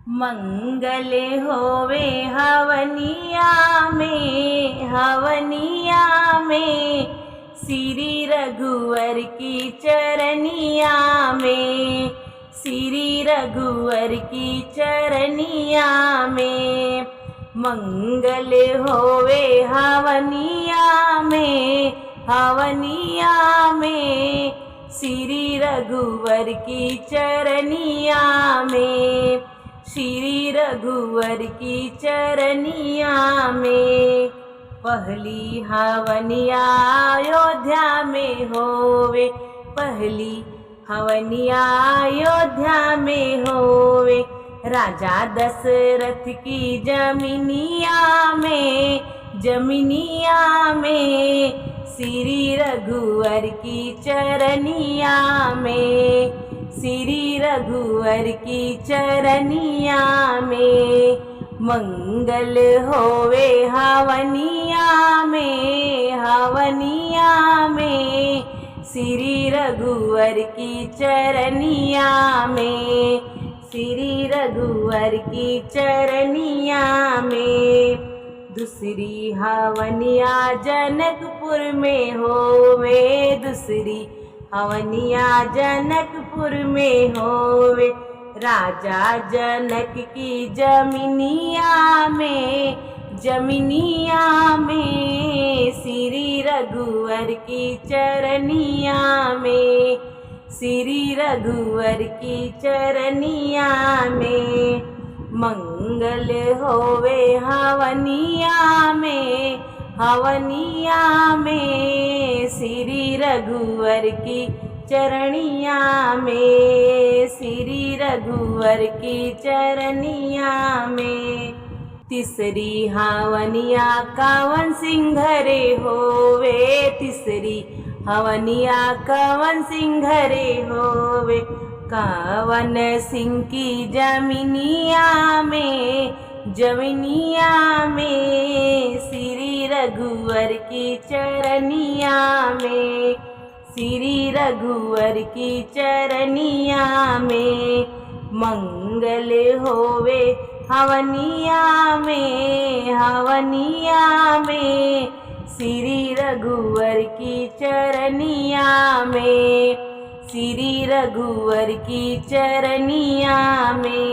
मंगल होवे हवनिया में श्री रघुवर की चरनिया में, श्री रघुवर की चरनिया में। मंगल होवे हवनिया में श्री रघुवर की चरनिया में, श्री रघुवर की चरनिया में। पहली हवनिया अयोध्या में होवे, पहली हवनिया अयोध्या में होवे। राजा दशरथ की जमीनिया में श्री रघुवर की चरनिया में, श्री रघुवर की चरनिया में। मंगल होवे हवनिया में श्री रघुवर की चरनिया में, श्री रघुवर की चरनिया में। दूसरी हवनिया जनकपुर में होवे, दूसरी हवनिया जनकपुर में होवे। राजा जनक की जमीनिया में श्री रघुवर की चरनिया में, श्री रघुवर की चरनिया में। मंगल होवे हवनिया में श्री रघुवर की चरनिया में, श्री रघुवर की चरनिया में। तीसरी हवनिया कावन सिंह रे होवे, तीसरी हवनिया कावन सिंह रे होवे। कावन सिंह की जमीनिया में श्री रघुवर की चरनिया में, श्री रघुवर की चरनिया में। मंगल होवे हवनिया में श्री रघुवर की चरनिया में, श्री रघुवर की चरनिया में।